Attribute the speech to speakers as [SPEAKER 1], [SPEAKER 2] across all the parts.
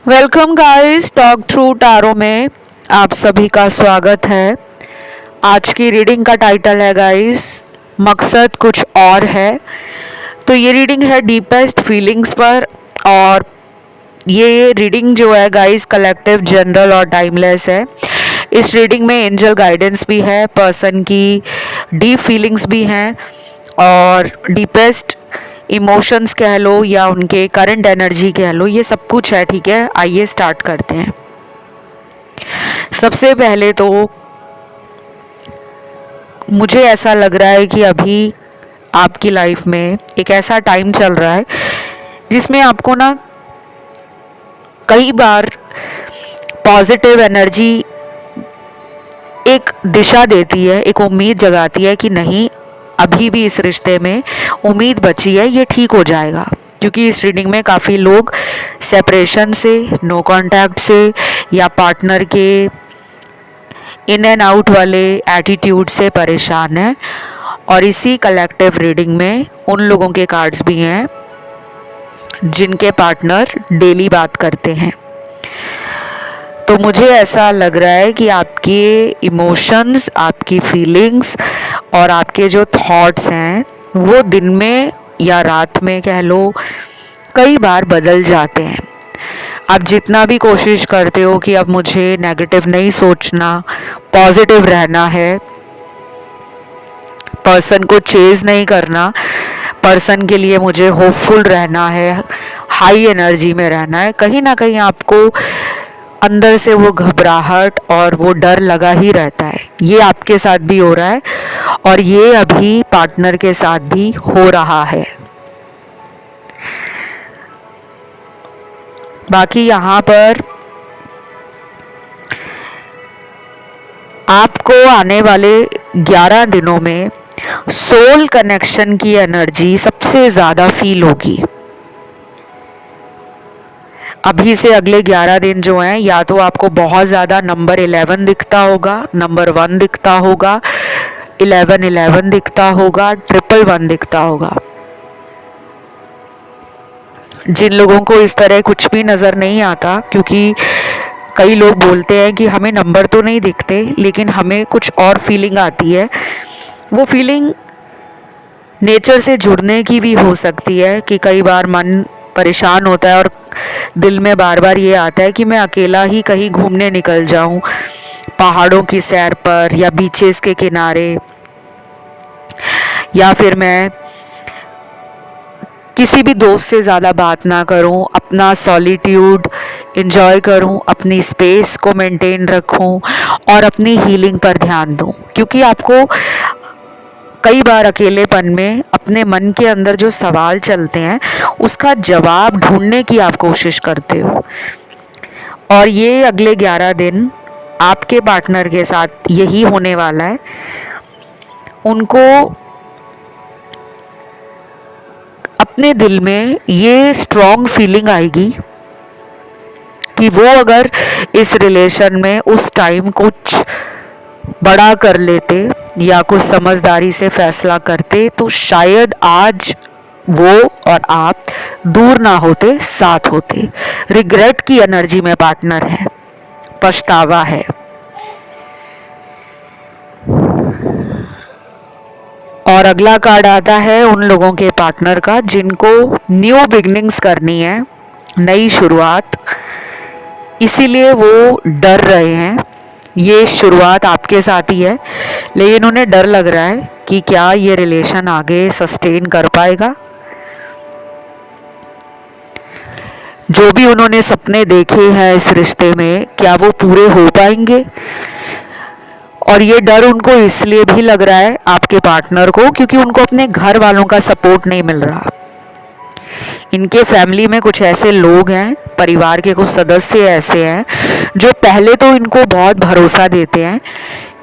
[SPEAKER 1] Welcome guys, talk through tarot में आप सभी का स्वागत है। आज की रीडिंग का टाइटल है गाइस, मकसद कुछ और है। तो ये रीडिंग है डीपेस्ट फीलिंग्स पर। और ये रीडिंग जो है गाइस कलेक्टिव, जनरल और टाइमलेस है। इस रीडिंग में एंजल गाइडेंस भी है, पर्सन की डीप फीलिंग्स भी हैं और डीपेस्ट इमोशंस कह लो या उनके करंट एनर्जी कह लो, ये सब कुछ है। ठीक है, आइए स्टार्ट करते हैं। सबसे पहले तो मुझे ऐसा लग रहा है कि अभी आपकी लाइफ में एक ऐसा टाइम चल रहा है जिसमें आपको ना कई बार पॉजिटिव एनर्जी एक दिशा देती है, एक उम्मीद जगाती है कि नहीं, अभी भी इस रिश्ते में उम्मीद बची है, ये ठीक हो जाएगा। क्योंकि इस रीडिंग में काफ़ी लोग सेपरेशन से, नो कांटेक्ट से या पार्टनर के इन एंड आउट वाले एटीट्यूड से परेशान हैं। और इसी कलेक्टिव रीडिंग में उन लोगों के कार्ड्स भी हैं जिनके पार्टनर डेली बात करते हैं। तो मुझे ऐसा लग रहा है कि आपके इमोशंस, आपकी फीलिंग्स और आपके जो थॉट्स हैं वो दिन में या रात में कह लो कई बार बदल जाते हैं। आप जितना भी कोशिश करते हो कि अब मुझे नेगेटिव नहीं सोचना, पॉजिटिव रहना है, पर्सन को चेज नहीं करना, पर्सन के लिए मुझे होपफुल रहना है, हाई एनर्जी में रहना है, कहीं ना कहीं आपको अंदर से वो घबराहट और वो डर लगा ही रहता है। ये आपके साथ भी हो रहा है और ये अभी पार्टनर के साथ भी हो रहा है। बाकी यहाँ पर आपको आने वाले 11 दिनों में सोल कनेक्शन की एनर्जी सबसे ज़्यादा फील होगी। अभी से अगले 11 दिन जो हैं, या तो आपको बहुत ज़्यादा नंबर 11 दिखता होगा, नंबर 1 दिखता होगा, 1111 दिखता होगा, 111 दिखता होगा। जिन लोगों को इस तरह कुछ भी नज़र नहीं आता, क्योंकि कई लोग बोलते हैं कि हमें नंबर तो नहीं दिखते लेकिन हमें कुछ और फीलिंग आती है, वो फीलिंग नेचर से जुड़ने की भी हो सकती है कि कई बार मन परेशान होता है और दिल में बार बार ये आता है कि मैं अकेला ही कहीं घूमने निकल जाऊं, पहाड़ों की सैर पर या बीचेस के किनारे, या फिर मैं किसी भी दोस्त से ज़्यादा बात ना करूं, अपना सॉलिट्यूड इंजॉय करूं, अपनी स्पेस को मेंटेन रखूं और अपनी हीलिंग पर ध्यान दूं। क्योंकि आपको कई बार अकेलेपन में अपने मन के अंदर जो सवाल चलते हैं उसका जवाब ढूंढने की आप कोशिश करते हो। और ये अगले 11 दिन आपके पार्टनर के साथ यही होने वाला है। उनको अपने दिल में ये स्ट्रॉन्ग फीलिंग आएगी कि वो अगर इस रिलेशन में उस टाइम कुछ बड़ा कर लेते या कुछ समझदारी से फैसला करते तो शायद आज वो और आप दूर ना होते, साथ होते। रिग्रेट की एनर्जी में पार्टनर है, पछतावा है। और अगला कार्ड आता है उन लोगों के पार्टनर का जिनको न्यू बिगनिंग्स करनी है, नई शुरुआत, इसीलिए वो डर रहे हैं। ये शुरुआत आपके साथ ही है लेकिन उन्हें डर लग रहा है कि क्या ये रिलेशन आगे सस्टेन कर पाएगा। जो भी उन्होंने सपने देखे हैं इस रिश्ते में, क्या वो पूरे हो पाएंगे। और ये डर उनको इसलिए भी लग रहा है आपके पार्टनर को क्योंकि उनको अपने घर वालों का सपोर्ट नहीं मिल रहा। इनके फैमिली में कुछ ऐसे लोग हैं, परिवार के कुछ सदस्य ऐसे हैं जो पहले तो इनको बहुत भरोसा देते हैं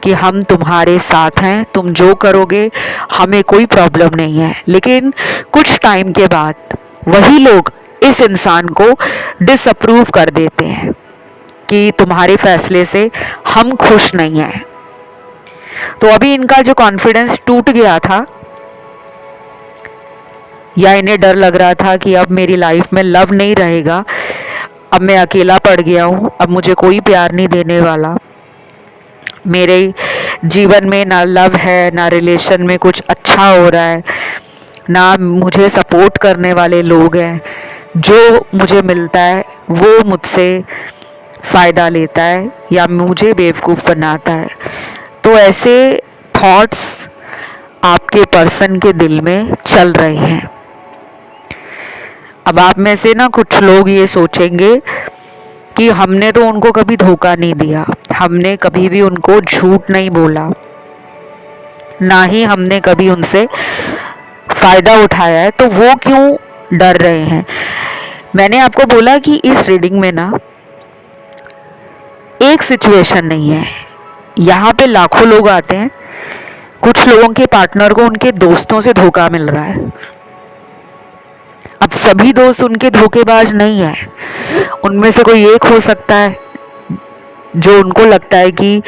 [SPEAKER 1] कि हम तुम्हारे साथ हैं, तुम जो करोगे हमें कोई प्रॉब्लम नहीं है। लेकिन कुछ टाइम के बाद वही लोग इस इंसान को डिसअप्रूव कर देते हैं कि तुम्हारे फैसले से हम खुश नहीं हैं। तो अभी इनका जो कॉन्फिडेंस टूट गया था या इन्हें डर लग रहा था कि अब मेरी लाइफ में लव नहीं रहेगा, अब मैं अकेला पड़ गया हूँ, अब मुझे कोई प्यार नहीं देने वाला, मेरे जीवन में ना लव है, ना रिलेशन में कुछ अच्छा हो रहा है, ना मुझे सपोर्ट करने वाले लोग हैं, जो मुझे मिलता है वो मुझसे फ़ायदा लेता है या मुझे बेवकूफ़ बनाता है। तो ऐसे थॉट्स आपके पर्सन के दिल में चल रहे हैं। अब आप में से ना कुछ लोग ये सोचेंगे कि हमने तो उनको कभी धोखा नहीं दिया, हमने कभी भी उनको झूठ नहीं बोला, ना ही हमने कभी उनसे फ़ायदा उठाया है, तो वो क्यों डर रहे हैं। मैंने आपको बोला कि इस रीडिंग में ना एक सिचुएशन नहीं है, यहाँ पे लाखों लोग आते हैं। कुछ लोगों के पार्टनर को उनके दोस्तों से धोखा मिल रहा है। अब सभी दोस्त उनके धोखेबाज नहीं है, उनमें से कोई एक हो सकता है जो उनको लगता है कि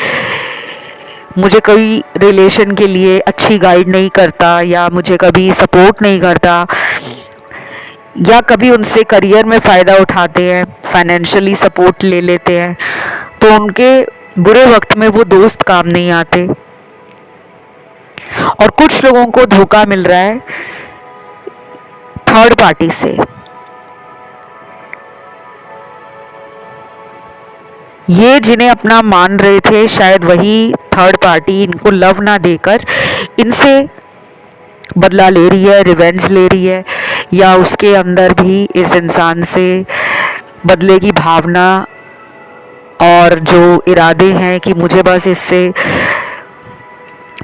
[SPEAKER 1] मुझे कोई रिलेशन के लिए अच्छी गाइड नहीं करता, या मुझे कभी सपोर्ट नहीं करता, या कभी उनसे करियर में फ़ायदा उठाते हैं, फाइनेंशियली सपोर्ट ले लेते हैं, तो उनके बुरे वक्त में वो दोस्त काम नहीं आते। और कुछ लोगों को धोखा मिल रहा है थर्ड पार्टी से। ये जिन्हें अपना मान रहे थे, शायद वही थर्ड पार्टी इनको लव ना देकर इनसे बदला ले रही है, रिवेंज ले रही है, या उसके अंदर भी इस इंसान से बदले की भावना और जो इरादे हैं कि मुझे बस इससे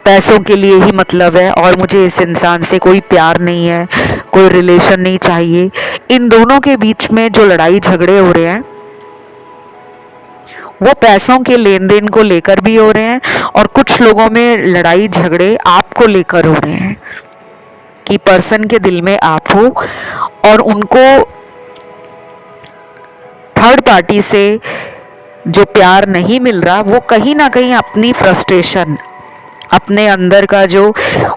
[SPEAKER 1] पैसों के लिए ही मतलब है और मुझे इस इंसान से कोई प्यार नहीं है, कोई रिलेशन नहीं चाहिए। इन दोनों के बीच में जो लड़ाई झगड़े हो रहे हैं वो पैसों के लेन देन को लेकर भी हो रहे हैं, और कुछ लोगों में लड़ाई झगड़े आपको लेकर हो रहे हैं कि पर्सन के दिल में आप हो और उनको थर्ड पार्टी से जो प्यार नहीं मिल रहा, वो कहीं ना कहीं अपनी फ्रस्ट्रेशन, अपने अंदर का जो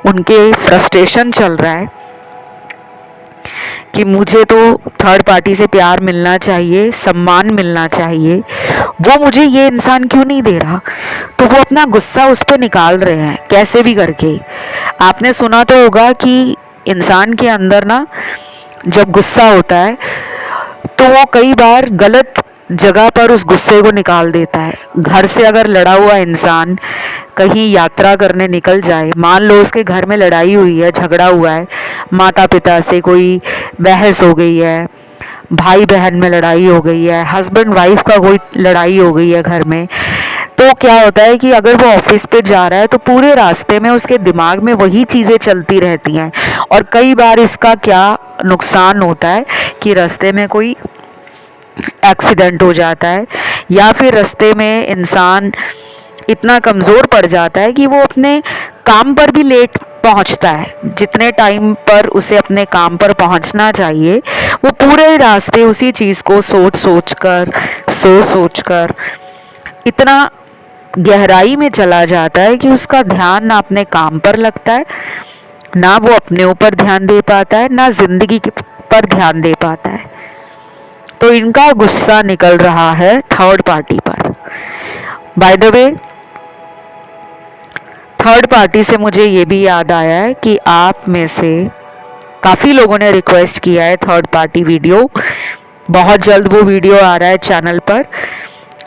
[SPEAKER 1] उनके फ्रस्ट्रेशन चल रहा है कि मुझे तो थर्ड पार्टी से प्यार मिलना चाहिए, सम्मान मिलना चाहिए, वो मुझे ये इंसान क्यों नहीं दे रहा, तो वो अपना गुस्सा उस पर निकाल रहे हैं कैसे भी करके। आपने सुना तो होगा कि इंसान के अंदर ना जब गुस्सा होता है तो वो कई बार गलत जगह पर उस गुस्से को निकाल देता है। घर से अगर लड़ा हुआ इंसान कहीं यात्रा करने निकल जाए, मान लो उसके घर में लड़ाई हुई है, झगड़ा हुआ है, माता पिता से कोई बहस हो गई है, भाई बहन में लड़ाई हो गई है, हस्बैंड वाइफ का कोई लड़ाई हो गई है घर में, तो क्या होता है कि अगर वो ऑफिस पे जा रहा है तो पूरे रास्ते में उसके दिमाग में वही चीज़ें चलती रहती हैं। और कई बार इसका क्या नुकसान होता है कि रास्ते में कोई एक्सीडेंट हो जाता है, या फिर रास्ते में इंसान इतना कमज़ोर पड़ जाता है कि वो अपने काम पर भी लेट पहुंचता है। जितने टाइम पर उसे अपने काम पर पहुंचना चाहिए, वो पूरे रास्ते उसी चीज़ को सोच कर इतना गहराई में चला जाता है कि उसका ध्यान ना अपने काम पर लगता है, ना वो अपने ऊपर ध्यान दे पाता है, ना ज़िंदगी पर ध्यान दे पाता है। तो इनका गुस्सा निकल रहा है थर्ड पार्टी पर। By the way, third party से मुझे ये भी याद आया है कि आप में से काफ़ी लोगों ने रिक्वेस्ट किया है थर्ड पार्टी वीडियो। बहुत जल्द वो वीडियो आ रहा है चैनल पर।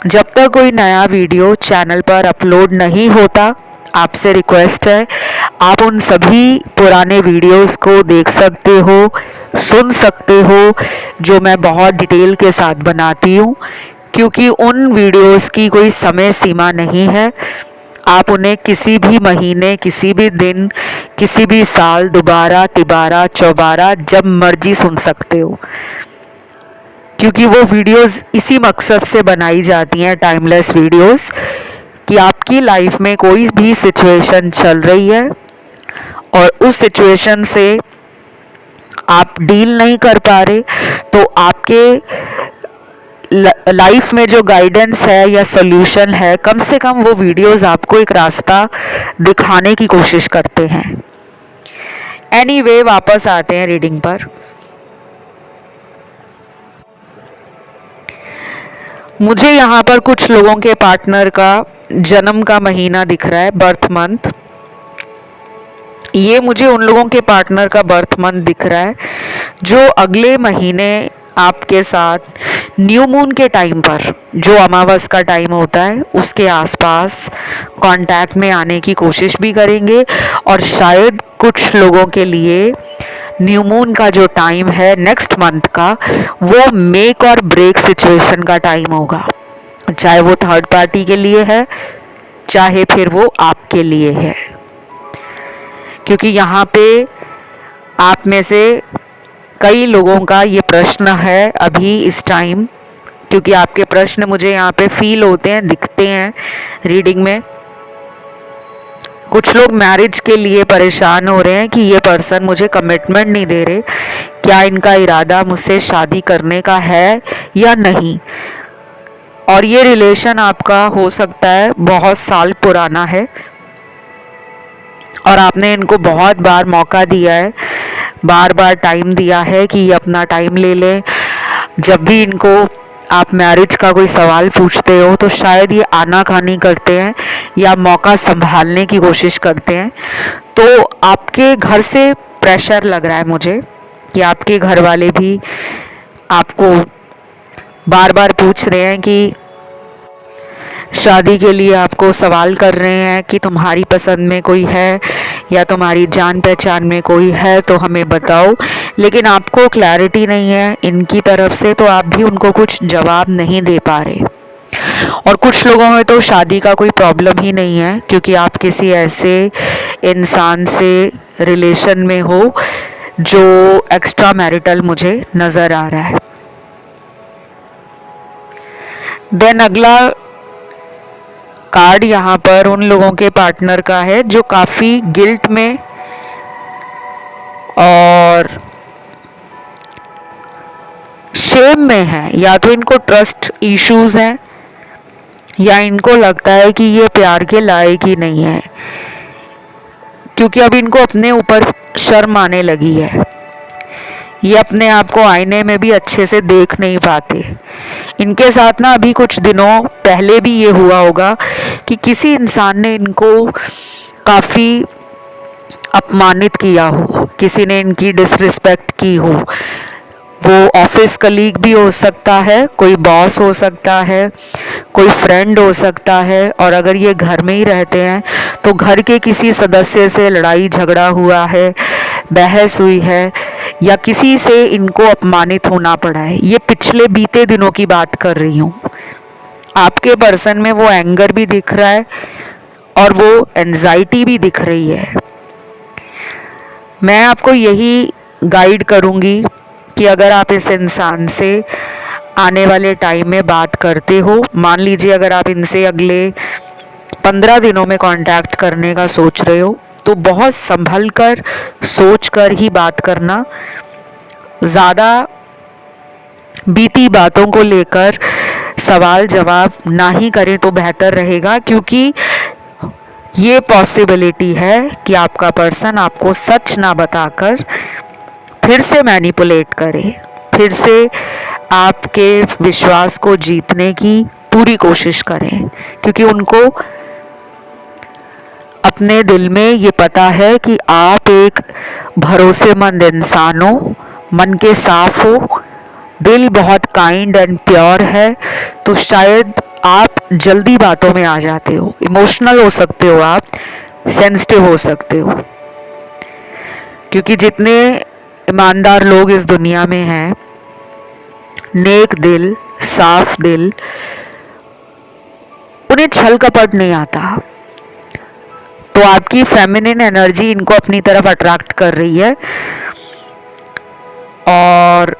[SPEAKER 1] जब तक कोई नया वीडियो चैनल पर अपलोड नहीं होता, आपसे रिक्वेस्ट है आप उन सभी पुराने वीडियोस को देख सकते हो, सुन सकते हो, जो मैं बहुत डिटेल के साथ बनाती हूँ, क्योंकि उन वीडियोस की कोई समय सीमा नहीं है। आप उन्हें किसी भी महीने, किसी भी दिन, किसी भी साल, दोबारा तिबारा चौबारा जब मर्जी सुन सकते हो, क्योंकि वो वीडियोस इसी मकसद से बनाई जाती हैं, टाइमलेस वीडियोस, कि आपकी लाइफ में कोई भी सिचुएशन चल रही है और उस सिचुएशन से आप डील नहीं कर पा रहे, तो आपके लाइफ में जो गाइडेंस है या सॉल्यूशन है, कम से कम वो वीडियोस आपको एक रास्ता दिखाने की कोशिश करते हैं। एनीवे, वापस आते हैं रीडिंग पर। मुझे यहाँ पर कुछ लोगों के पार्टनर का जन्म का महीना दिख रहा है, बर्थ मंथ। ये मुझे उन लोगों के पार्टनर का बर्थ मंथ दिख रहा है जो अगले महीने आपके साथ न्यू मून के टाइम पर, जो अमावस का टाइम होता है, उसके आसपास कांटेक्ट में आने की कोशिश भी करेंगे। और शायद कुछ लोगों के लिए न्यू मून का जो टाइम है नेक्स्ट मंथ का, वो मेक और ब्रेक सिचुएशन का टाइम होगा, चाहे वो थर्ड पार्टी के लिए है, चाहे फिर वो आपके लिए है। क्योंकि यहाँ पे आप में से कई लोगों का ये प्रश्न है अभी इस टाइम, क्योंकि आपके प्रश्न मुझे यहाँ पे फील होते हैं, दिखते हैं रीडिंग में। कुछ लोग मैरिज के लिए परेशान हो रहे हैं कि ये पर्सन मुझे कमिटमेंट नहीं दे रहे, क्या इनका इरादा मुझसे शादी करने का है या नहीं। और ये रिलेशन आपका हो सकता है बहुत साल पुराना है और आपने इनको बहुत बार मौका दिया है, बार बार टाइम दिया है कि ये अपना टाइम ले लें। जब भी इनको आप मैरिज का कोई सवाल पूछते हो तो शायद ये आनाकानी करते हैं या मौका संभालने की कोशिश करते हैं। तो आपके घर से प्रेशर लग रहा है मुझे कि आपके घर वाले भी आपको बार बार पूछ रहे हैं कि शादी के लिए आपको सवाल कर रहे हैं कि तुम्हारी पसंद में कोई है या तुम्हारी जान पहचान में कोई है तो हमें बताओ। लेकिन आपको क्लैरिटी नहीं है इनकी तरफ से, तो आप भी उनको कुछ जवाब नहीं दे पा रहे। और कुछ लोगों में तो शादी का कोई प्रॉब्लम ही नहीं है, क्योंकि आप किसी ऐसे इंसान से रिलेशन में हो जो एक्स्ट्रा मैरिटल मुझे नज़र आ रहा है। देन अगला कार्ड यहाँ पर उन लोगों के पार्टनर का है जो काफ़ी गिल्ट में और शेम में है। या तो इनको ट्रस्ट इश्यूज हैं या इनको लगता है कि ये प्यार के लायक ही नहीं है, क्योंकि अब इनको अपने ऊपर शर्म आने लगी है। ये अपने आप को आईने में भी अच्छे से देख नहीं पाते। इनके साथ ना अभी कुछ दिनों पहले भी ये हुआ होगा कि किसी इंसान ने इनको काफ़ी अपमानित किया हो, किसी ने इनकी डिसरिस्पेक्ट की हो। वो ऑफिस कलीग भी हो सकता है, कोई बॉस हो सकता है, कोई फ्रेंड हो सकता है। और अगर ये घर में ही रहते हैं तो घर के किसी सदस्य से लड़ाई झगड़ा हुआ है, बहस हुई है, या किसी से इनको अपमानित होना पड़ा है। ये पिछले बीते दिनों की बात कर रही हूँ। आपके पर्सन में वो एंगर भी दिख रहा है और वो एंजाइटी भी दिख रही है। मैं आपको यही गाइड करूँगी कि अगर आप इस इंसान से आने वाले टाइम में बात करते हो, मान लीजिए अगर आप इनसे अगले 15 दिनों में कांटेक्ट करने का सोच रहे हो, तो बहुत संभल कर सोच कर ही बात करना। ज़्यादा बीती बातों को लेकर सवाल जवाब ना ही करें तो बेहतर रहेगा, क्योंकि ये पॉसिबिलिटी है कि आपका पर्सन आपको सच ना बताकर फिर से मैनिपुलेट करे, फिर से आपके विश्वास को जीतने की पूरी कोशिश करें। क्योंकि उनको अपने दिल में ये पता है कि आप एक भरोसेमंद इंसान हो, मन के साफ हो, दिल बहुत काइंड एंड प्योर है। तो शायद आप जल्दी बातों में आ जाते हो, इमोशनल हो सकते हो, आप सेंसिटिव हो सकते हो। क्योंकि जितने ईमानदार लोग इस दुनिया में हैं, नेक दिल, साफ दिल, उन्हें छल कपट नहीं आता। तो आपकी फेमिनिन एनर्जी इनको अपनी तरफ अट्रैक्ट कर रही है और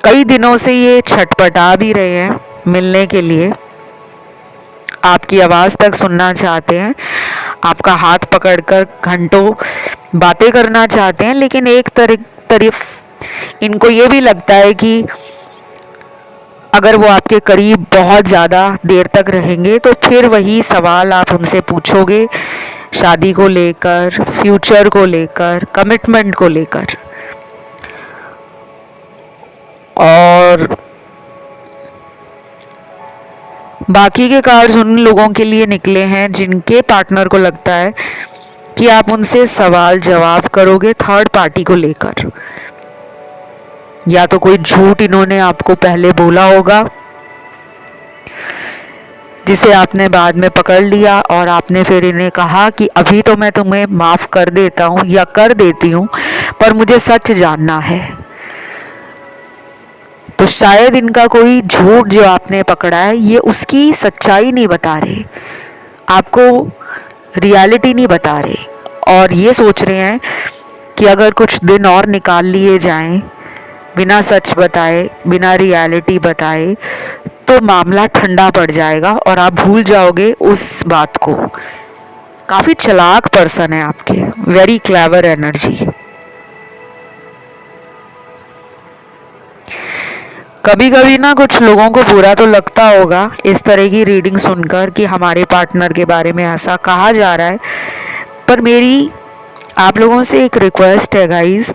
[SPEAKER 1] कई दिनों से ये छटपटा भी रहे हैं मिलने के लिए, आपकी आवाज़ तक सुनना चाहते हैं, आपका हाथ पकड़कर घंटों बातें करना चाहते हैं। लेकिन एक तरफ इनको ये भी लगता है कि अगर वो आपके करीब बहुत ज़्यादा देर तक रहेंगे तो फिर वही सवाल आप उनसे पूछोगे, शादी को लेकर, फ्यूचर को लेकर, कमिटमेंट को लेकर। और बाकी के कार्ड्स उन लोगों के लिए निकले हैं जिनके पार्टनर को लगता है कि आप उनसे सवाल जवाब करोगे थर्ड पार्टी को लेकर, या तो कोई झूठ इन्होंने आपको पहले बोला होगा जिसे आपने बाद में पकड़ लिया और आपने फिर इन्हें कहा कि अभी तो मैं तुम्हें माफ़ कर देता हूँ या कर देती हूँ, पर मुझे सच जानना है। तो शायद इनका कोई झूठ जो आपने पकड़ा है ये उसकी सच्चाई नहीं बता रहे, आपको रियलिटी नहीं बता रहे, और ये सोच रहे हैं कि अगर कुछ दिन और निकाल लिए जाएं बिना सच बताए, बिना रियलिटी बताए, तो मामला ठंडा पड़ जाएगा और आप भूल जाओगे उस बात को। काफ़ी चालाक पर्सन है आपके, वेरी क्लेवर एनर्जी। कभी कभी ना कुछ लोगों को बुरा तो लगता होगा इस तरह की रीडिंग सुनकर कि हमारे पार्टनर के बारे में ऐसा कहा जा रहा है, पर मेरी आप लोगों से एक रिक्वेस्ट है गाइस,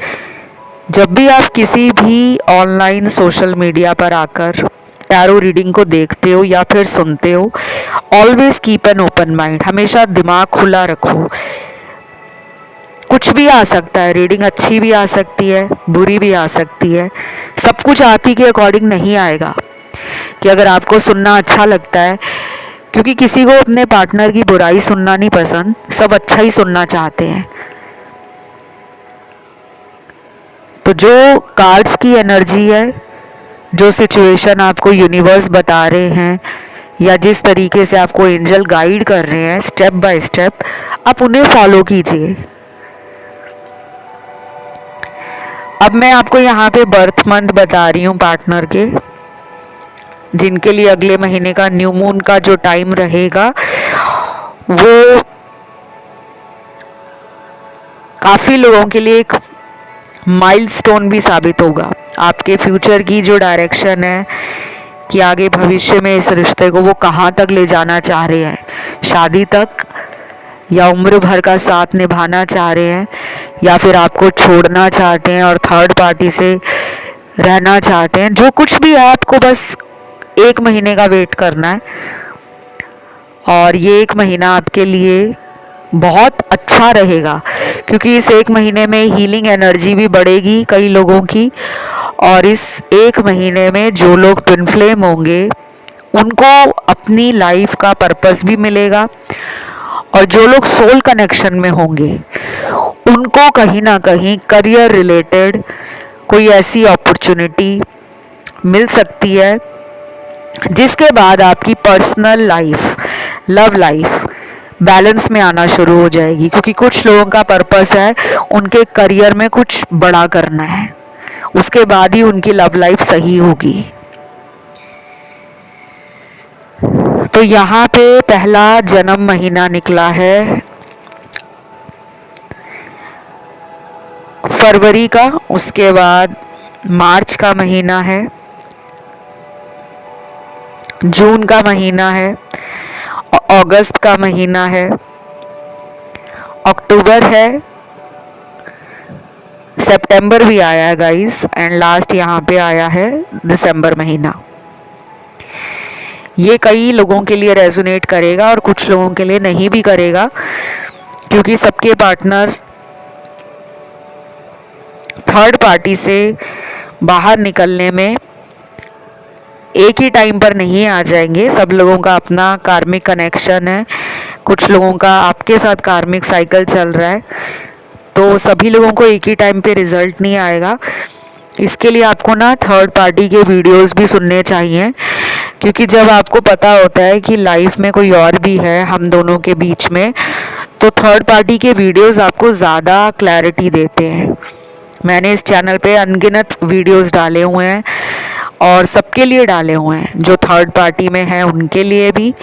[SPEAKER 1] जब भी आप किसी भी ऑनलाइन सोशल मीडिया पर आकर टैरो रीडिंग को देखते हो या फिर सुनते हो, always keep an open mind, हमेशा दिमाग खुला रखो। कुछ भी आ सकता है, रीडिंग अच्छी भी आ सकती है, बुरी भी आ सकती है, सब कुछ आप ही के अकॉर्डिंग नहीं आएगा कि अगर आपको सुनना अच्छा लगता है, क्योंकि किसी को अपने पार्टनर की बुराई सुनना नहीं पसंद, सब अच्छा ही सुनना चाहते हैं। तो जो कार्ड्स की एनर्जी है, जो सिचुएशन आपको यूनिवर्स बता रहे हैं या जिस तरीके से आपको एंजल गाइड कर रहे हैं स्टेप बाय स्टेप, आप उन्हें फॉलो कीजिए। अब मैं आपको यहाँ पे बर्थ मंथ बता रही हूँ पार्टनर के, जिनके लिए अगले महीने का न्यू मून का जो टाइम रहेगा वो काफ़ी लोगों के लिए एक माइलस्टोन भी साबित होगा। आपके फ्यूचर की जो डायरेक्शन है कि आगे भविष्य में इस रिश्ते को वो कहाँ तक ले जाना चाह रहे हैं, शादी तक, या उम्र भर का साथ निभाना चाह रहे हैं, या फिर आपको छोड़ना चाहते हैं और थर्ड पार्टी से रहना चाहते हैं, जो कुछ भी है आपको बस 1 महीने का वेट करना है। और ये 1 महीना आपके लिए बहुत अच्छा रहेगा, क्योंकि इस 1 महीने में हीलिंग एनर्जी भी बढ़ेगी कई लोगों की, और इस 1 महीने में जो लोग ट्विन फ्लेम होंगे उनको अपनी लाइफ का पर्पस भी मिलेगा, और जो लोग सोल कनेक्शन में होंगे उनको कहीं ना कहीं करियर रिलेटेड कोई ऐसी अपॉर्चुनिटी मिल सकती है जिसके बाद आपकी personal life, love life balance में आना शुरू हो जाएगी, क्योंकि कुछ लोगों का पर्पस है उनके करियर में कुछ बड़ा करना है, उसके बाद ही उनकी लव लाइफ सही होगी। तो यहाँ पे पहला जन्म महीना निकला है फरवरी का, उसके बाद मार्च का महीना है, जून का महीना है, अगस्त का महीना है, अक्टूबर है, सितंबर भी आया है गाइस, एंड लास्ट यहाँ पे आया है दिसंबर महीना। ये कई लोगों के लिए रेजोनेट करेगा और कुछ लोगों के लिए नहीं भी करेगा, क्योंकि सबके पार्टनर थर्ड पार्टी से बाहर निकलने में एक ही टाइम पर नहीं आ जाएंगे। सब लोगों का अपना कार्मिक कनेक्शन है, कुछ लोगों का आपके साथ कार्मिक साइकिल चल रहा है, तो सभी लोगों को एक ही टाइम पे रिजल्ट नहीं आएगा। इसके लिए आपको ना थर्ड पार्टी के वीडियोस भी सुनने चाहिए, क्योंकि जब आपको पता होता है कि लाइफ में कोई और भी है हम दोनों के बीच में, तो थर्ड पार्टी के वीडियोस आपको ज़्यादा क्लैरिटी देते हैं। मैंने इस चैनल पे अनगिनत वीडियोस डाले हुए हैं और सबके लिए डाले हुए हैं, जो थर्ड पार्टी में है उनके लिए भी,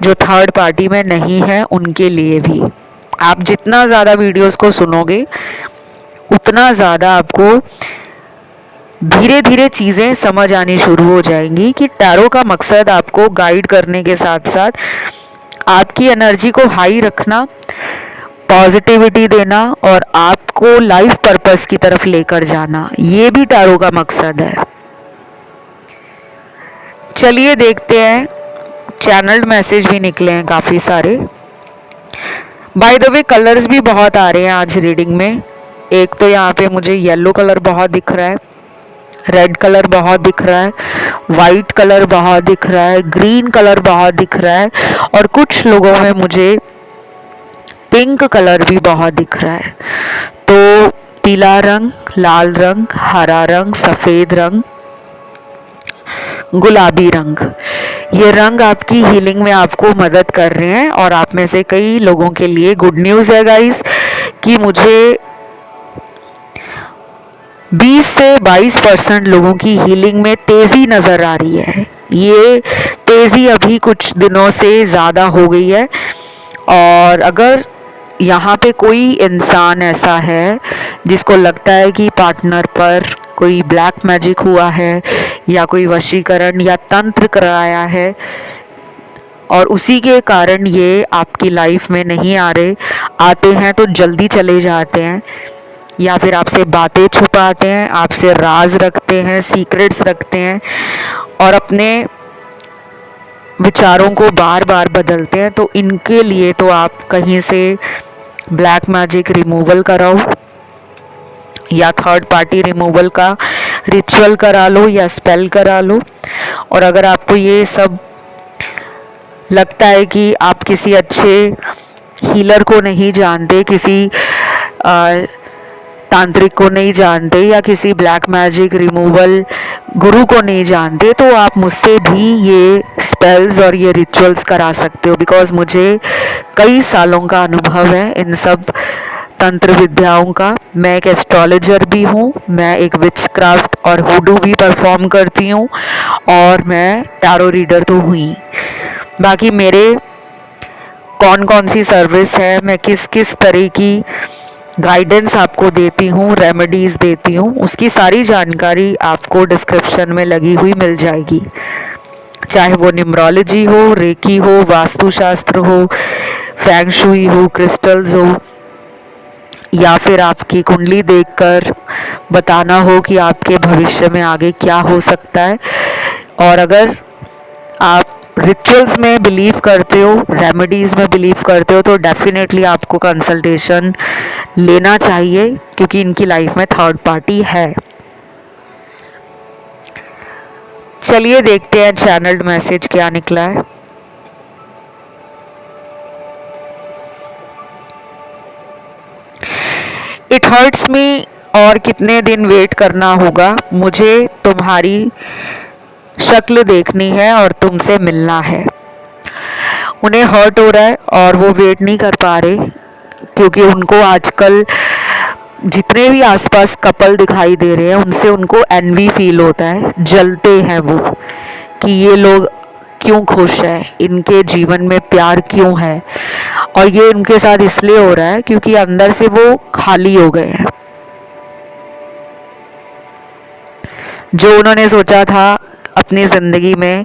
[SPEAKER 1] जो थर्ड पार्टी में नहीं है उनके लिए भी। आप जितना ज़्यादा वीडियोस को सुनोगे उतना ज़्यादा आपको धीरे धीरे चीज़ें समझ आनी शुरू हो जाएंगी कि टैरो का मकसद आपको गाइड करने के साथ साथ आपकी एनर्जी को हाई रखना, पॉजिटिविटी देना और आपको लाइफ पर्पस की तरफ लेकर जाना, ये भी टैरो का मकसद है। चलिए देखते हैं चैनल्ड मैसेज भी निकले हैं काफ़ी सारे। बाय द वे कलर्स भी बहुत आ रहे हैं आज रीडिंग में। एक तो यहाँ पे मुझे येलो कलर बहुत दिख रहा है, रेड कलर बहुत दिख रहा है, वाइट कलर बहुत दिख रहा है, ग्रीन कलर बहुत दिख रहा है, और कुछ लोगों में मुझे पिंक कलर भी बहुत दिख रहा है। तो पीला रंग, लाल रंग, हरा रंग, सफ़ेद रंग, गुलाबी रंग, ये रंग आपकी हीलिंग में आपको मदद कर रहे हैं। और आप में से कई लोगों के लिए गुड न्यूज़ है गाइस कि मुझे 20 से 22% लोगों की हीलिंग में तेज़ी नज़र आ रही है। ये तेज़ी अभी कुछ दिनों से ज़्यादा हो गई है। और अगर यहाँ पे कोई इंसान ऐसा है जिसको लगता है कि पार्टनर पर कोई ब्लैक मैजिक हुआ है या कोई वशीकरण या तंत्र कराया है और उसी के कारण ये आपकी लाइफ में नहीं आ रहे, आते हैं तो जल्दी चले जाते हैं, या फिर आपसे बातें छुपाते हैं, आपसे राज रखते हैं, सीक्रेट्स रखते हैं और अपने विचारों को बार बार बदलते हैं, तो इनके लिए तो आप कहीं से ब्लैक मैजिक रिमूवल कराओ या थर्ड पार्टी रिमूवल का रिचुअल करा लो या स्पेल करा लो। और अगर आपको ये सब लगता है कि आप किसी अच्छे हीलर को नहीं जानते, किसी तांत्रिक को नहीं जानते या किसी ब्लैक मैजिक रिमूवल गुरु को नहीं जानते, तो आप मुझसे भी ये स्पेल्स और ये रिचुअल्स करा सकते हो। बिकॉज़ मुझे कई सालों का अनुभव है इन सब तंत्र विद्याओं का। मैं एक एस्ट्रोलॉजर भी हूँ, मैं एक विचक्राफ्ट और हुडू भी परफॉर्म करती हूँ, और मैं टैरो रीडर तो हुई। बाकी मेरे कौन कौन सी सर्विस है, मैं किस किस तरह की गाइडेंस आपको देती हूँ, रेमेडीज़ देती हूँ, उसकी सारी जानकारी आपको डिस्क्रिप्शन में लगी हुई मिल जाएगी। चाहे वो न्यूमरोलॉजी हो, रेकी हो, वास्तुशास्त्र हो, फेंग शुई हो, क्रिस्टल्स हो, या फिर आपकी कुंडली देखकर बताना हो कि आपके भविष्य में आगे क्या हो सकता है। और अगर आप रिचुअल्स में बिलीव करते हो, रेमेडीज़ में बिलीव करते हो, तो डेफिनेटली आपको कंसल्टेशन लेना चाहिए, क्योंकि इनकी लाइफ में थर्ड पार्टी है। चलिए देखते हैं चैनल्ड मैसेज क्या निकला है। इट हर्ट्स मी, और कितने दिन वेट करना होगा, मुझे तुम्हारी शक्ल देखनी है और तुमसे मिलना है। उन्हें हर्ट हो रहा है और वो वेट नहीं कर पा रहे, क्योंकि उनको आजकल जितने भी आसपास कपल दिखाई दे रहे हैं उनसे उनको एनवी फील होता है, जलते हैं वो कि ये लोग क्यों खुश हैं, इनके जीवन में प्यार क्यों है। और ये उनके साथ इसलिए हो रहा है क्योंकि अंदर से वो खाली हो गए हैं। जो उन्होंने सोचा था अपनी ज़िंदगी में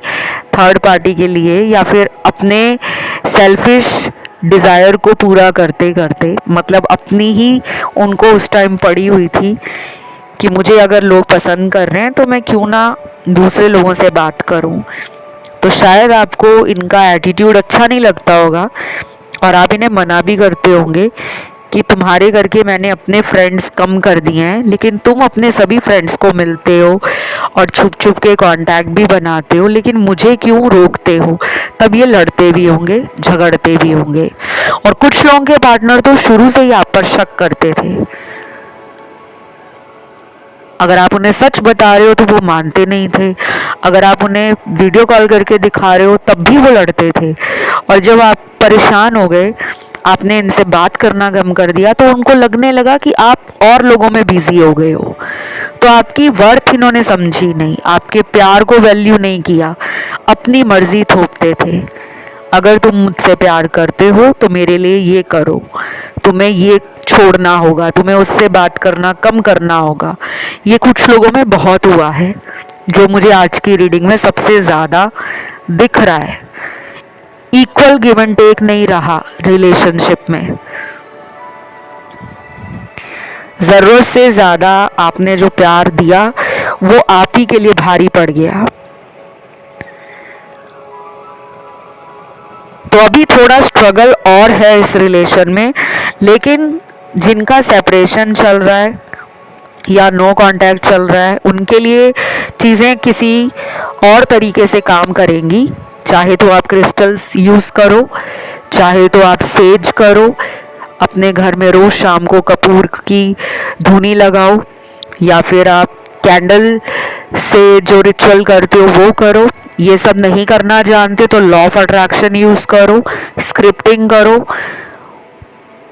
[SPEAKER 1] थर्ड पार्टी के लिए, या फिर अपने सेल्फिश डिज़ायर को पूरा करते करते, मतलब अपनी ही उनको उस टाइम पड़ी हुई थी कि मुझे अगर लोग पसंद कर रहे हैं तो मैं क्यों ना दूसरे लोगों से बात करूं। तो शायद आपको इनका एटीट्यूड अच्छा नहीं लगता होगा और आप इन्हें मना भी करते होंगे कि तुम्हारे करके मैंने अपने फ्रेंड्स कम कर दिए हैं, लेकिन तुम अपने सभी फ्रेंड्स को मिलते हो और छुप छुप के कांटेक्ट भी बनाते हो, लेकिन मुझे क्यों रोकते हो। तब ये लड़ते भी होंगे, झगड़ते भी होंगे। और कुछ लोगों के पार्टनर तो शुरू से ही आप पर शक करते थे। अगर आप उन्हें सच बता रहे हो तो वो मानते नहीं थे, अगर आप उन्हें वीडियो कॉल करके दिखा रहे हो तब भी वो लड़ते थे। और जब आप परेशान हो गए, आपने इनसे बात करना कम कर दिया, तो उनको लगने लगा कि आप और लोगों में बिजी हो गए हो। तो आपकी वर्थ इन्होंने समझी नहीं, आपके प्यार को वैल्यू नहीं किया, अपनी मर्जी थोपते थे। अगर तुम मुझसे प्यार करते हो तो मेरे लिए ये करो, तुम्हें ये छोड़ना होगा, तुम्हें उससे बात करना कम करना होगा। ये कुछ लोगों में बहुत हुआ है, जो मुझे आज की रीडिंग में सबसे ज़्यादा दिख रहा है। इक्वल गिव एंड टेक नहीं रहा रिलेशनशिप में। ज़रूरत से ज़्यादा आपने जो प्यार दिया वो आप ही के लिए भारी पड़ गया। तो अभी थोड़ा स्ट्रगल और है इस रिलेशन में, लेकिन जिनका सेपरेशन चल रहा है या नो कांटेक्ट चल रहा है उनके लिए चीज़ें किसी और तरीके से काम करेंगी। चाहे तो आप क्रिस्टल्स यूज़ करो, चाहे तो आप सेज करो, अपने घर में रोज़ शाम को कपूर की धुनी लगाओ, या फिर आप कैंडल से जो रिचुअल करते हो वो करो। ये सब नहीं करना जानते तो लॉ ऑफ अट्रैक्शन यूज़ करो, स्क्रिप्टिंग करो,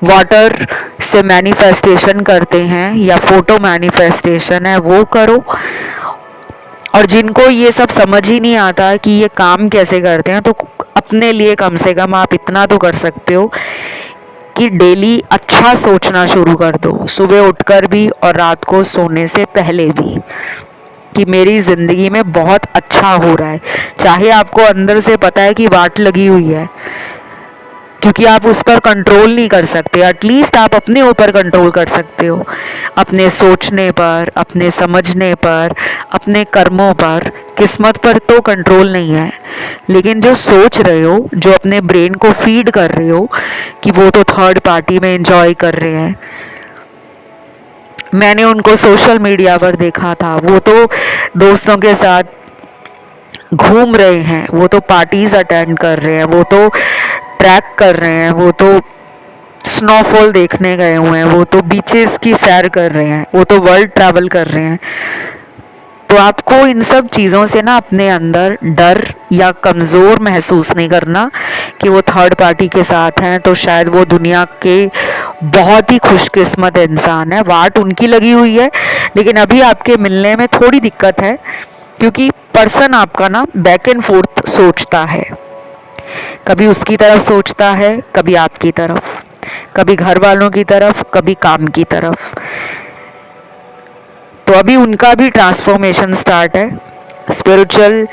[SPEAKER 1] वाटर से मैनिफेस्टेशन करते हैं या फोटो मैनिफेस्टेशन है वो करो। और जिनको ये सब समझ ही नहीं आता कि ये काम कैसे करते हैं, तो अपने लिए कम से कम आप इतना तो कर सकते हो कि डेली अच्छा सोचना शुरू कर दो, सुबह उठकर भी और रात को सोने से पहले भी, कि मेरी ज़िंदगी में बहुत अच्छा हो रहा है। चाहे आपको अंदर से पता है कि वाट लगी हुई है, क्योंकि आप उस पर कंट्रोल नहीं कर सकते, एटलीस्ट आप अपने ऊपर कंट्रोल कर सकते हो, अपने सोचने पर, अपने समझने पर, अपने कर्मों पर। किस्मत पर तो कंट्रोल नहीं है, लेकिन जो सोच रहे हो, जो अपने ब्रेन को फीड कर रहे हो कि वो तो थर्ड पार्टी में एंजॉय कर रहे हैं। मैंने उनको सोशल मीडिया पर देखा था, वो तो दोस्तों के साथ घूम रहे हैं, वो तो पार्टीज अटेंड कर रहे हैं, वो तो ट्रैक कर रहे हैं, वो तो स्नोफॉल देखने गए हुए हैं, वो तो बीचेस की सैर कर रहे हैं, वो तो वर्ल्ड ट्रैवल कर रहे हैं। तो आपको इन सब चीज़ों से ना अपने अंदर डर या कमज़ोर महसूस नहीं करना कि वो थर्ड पार्टी के साथ हैं तो शायद वो दुनिया के बहुत ही खुशकिस्मत इंसान है, वाट उनकी लगी हुई है, लेकिन अभी आपके मिलने में थोड़ी दिक्कत है, क्योंकि पर्सन आपका ना बैक एंड फोर्थ सोचता है। कभी उसकी तरफ सोचता है, कभी आपकी तरफ, कभी घर वालों की तरफ, कभी काम की तरफ। तो अभी उनका भी ट्रांसफॉर्मेशन स्टार्ट है, स्पिरिचुअल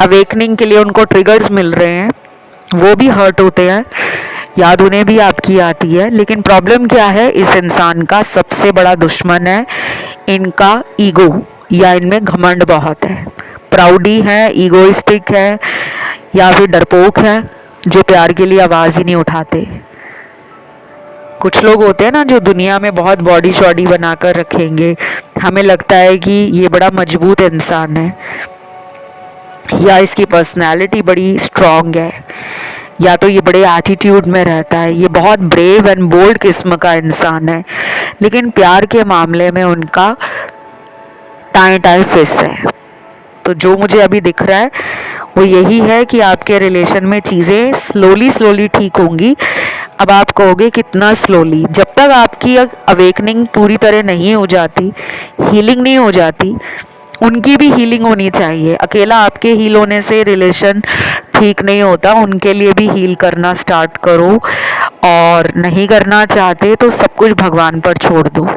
[SPEAKER 1] अवेकनिंग के लिए उनको ट्रिगर्स मिल रहे हैं, वो भी हर्ट होते हैं, याद उन्हें भी आपकी आती है। लेकिन प्रॉब्लम क्या है, इस इंसान का सबसे बड़ा दुश्मन है इनका ईगो, या इनमें घमंड बहुत है, प्राउडी है, ईगोइस्टिक है, या फिर डरपोक है, जो प्यार के लिए आवाज़ ही नहीं उठाते। कुछ लोग होते हैं ना जो दुनिया में बहुत बॉडी शॉडी बनाकर रखेंगे, हमें लगता है कि ये बड़ा मजबूत इंसान है, या इसकी पर्सनैलिटी बड़ी स्ट्रॉन्ग है, या तो ये बड़े एटीट्यूड में रहता है, ये बहुत ब्रेव एंड बोल्ड किस्म का इंसान है, लेकिन प्यार के मामले में उनका टाई टाई फिस है। तो जो मुझे अभी दिख रहा है वो यही है कि आपके रिलेशन में चीज़ें स्लोली स्लोली ठीक होंगी। अब आप कहोगे कितना स्लोली, जब तक आपकी अवेकनिंग पूरी तरह नहीं हो जाती, हीलिंग नहीं हो जाती, उनकी भी हीलिंग होनी चाहिए। अकेला आपके हील होने से रिलेशन ठीक नहीं होता, उनके लिए भी हील करना स्टार्ट करो, और नहीं करना चाहते तो सब कुछ भगवान पर छोड़ दो।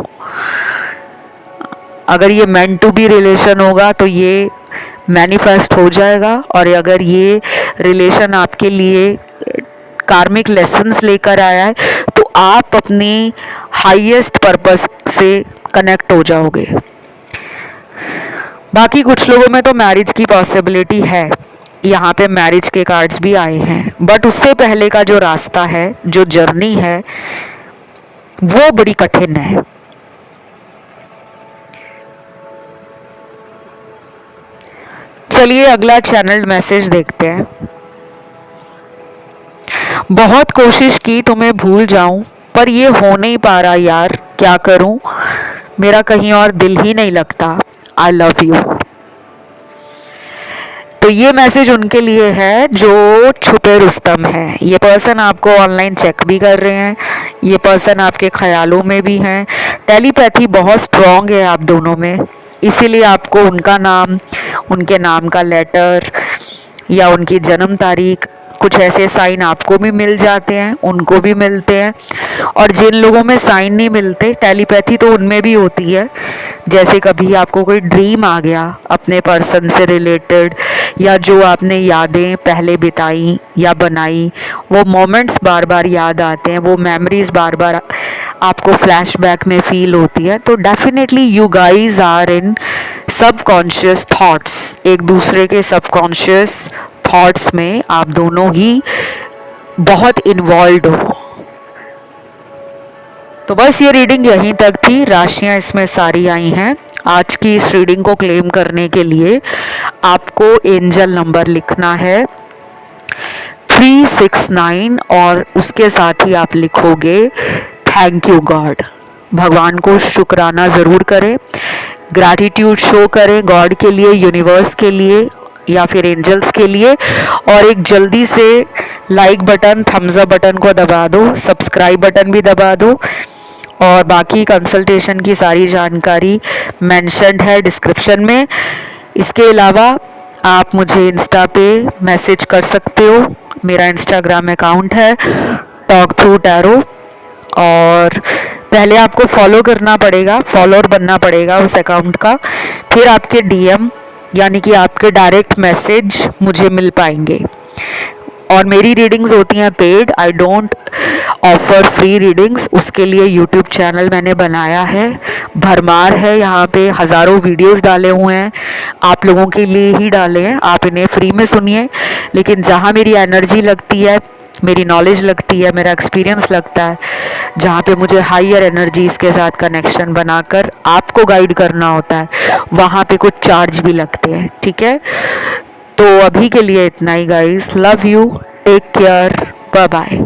[SPEAKER 1] अगर ये मेंट टू बी रिलेशन होगा तो ये मैनिफेस्ट हो जाएगा, और अगर ये रिलेशन आपके लिए कार्मिक लेसन्स लेकर आया है तो आप अपने हाईएस्ट पर्पस से कनेक्ट हो जाओगे। बाकी कुछ लोगों में तो मैरिज की पॉसिबिलिटी है, यहाँ पे मैरिज के कार्ड्स भी आए हैं, बट उससे पहले का जो रास्ता है, जो जर्नी है, वो बड़ी कठिन है। चलिए अगला चैनल मैसेज देखते हैं। बहुत कोशिश की तुम्हें भूल जाऊं, पर ये हो नहीं पा रहा यार, क्या करूं, मेरा कहीं और दिल ही नहीं लगता, आई लव यू। तो ये मैसेज उनके लिए है जो छुपे रुस्तम है। ये पर्सन आपको ऑनलाइन चेक भी कर रहे हैं, ये पर्सन आपके ख्यालों में भी हैं, टेलीपैथी बहुत स्ट्रॉन्ग है आप दोनों में, इसीलिए आपको उनका नाम, उनके नाम का लेटर या उनकी जन्म तारीख, कुछ ऐसे साइन आपको भी मिल जाते हैं, उनको भी मिलते हैं। और जिन लोगों में साइन नहीं मिलते, टेलीपैथी तो उनमें भी होती है। जैसे कभी आपको कोई ड्रीम आ गया अपने पर्सन से रिलेटेड, या जो आपने यादें पहले बिताई या बनाई, वो मोमेंट्स बार बार याद आते हैं, वो मेमोरीज बार बार आपको फ्लैशबैक में फील होती है। तो definitely you guys are in subconscious thoughts, एक दूसरे के सबकॉन्शियस थॉट्स में आप दोनों ही बहुत इन्वॉल्व हो। तो बस ये रीडिंग यहीं तक थी, राशियां इसमें सारी आई हैं। आज की इस रीडिंग को क्लेम करने के लिए आपको एंजल नंबर लिखना है 369 और उसके साथ ही आप लिखोगे थैंक यू गॉड। भगवान को शुक्राना ज़रूर करें, ग्रैटिट्यूड शो करें गॉड के लिए, यूनिवर्स के लिए या फिर एंजल्स के लिए। और एक जल्दी से like button, thumbs up button को दबा दो, सब्सक्राइब बटन भी दबा दो। और बाकी कंसल्टेशन की सारी जानकारी मेंशन्ड है डिस्क्रिप्शन में। इसके अलावा आप मुझे इंस्टा पे मैसेज कर सकते हो, मेरा इंस्टाग्राम अकाउंट है टॉक थ्रू टैरो। और पहले आपको फॉलो करना पड़ेगा, फॉलोअर बनना पड़ेगा उस अकाउंट का, फिर आपके डीएम यानी कि आपके डायरेक्ट मैसेज मुझे मिल पाएंगे। और मेरी रीडिंग्स होती हैं paid, I don't offer free readings. उसके लिए यूट्यूब चैनल मैंने बनाया है, भरमार है, यहाँ पे हज़ारों वीडियोस डाले हुए हैं, आप लोगों के लिए ही डाले हैं, आप इन्हें फ्री में सुनिए। लेकिन जहाँ मेरी एनर्जी लगती है, मेरी नॉलेज लगती है, मेरा एक्सपीरियंस लगता है, जहाँ पे मुझे हायर एनर्जीज़ के साथ कनेक्शन बनाकर आपको गाइड करना होता है, वहाँ पे कुछ चार्ज भी लगते हैं, ठीक है। तो अभी के लिए इतना ही guys, love you, take care, bye bye.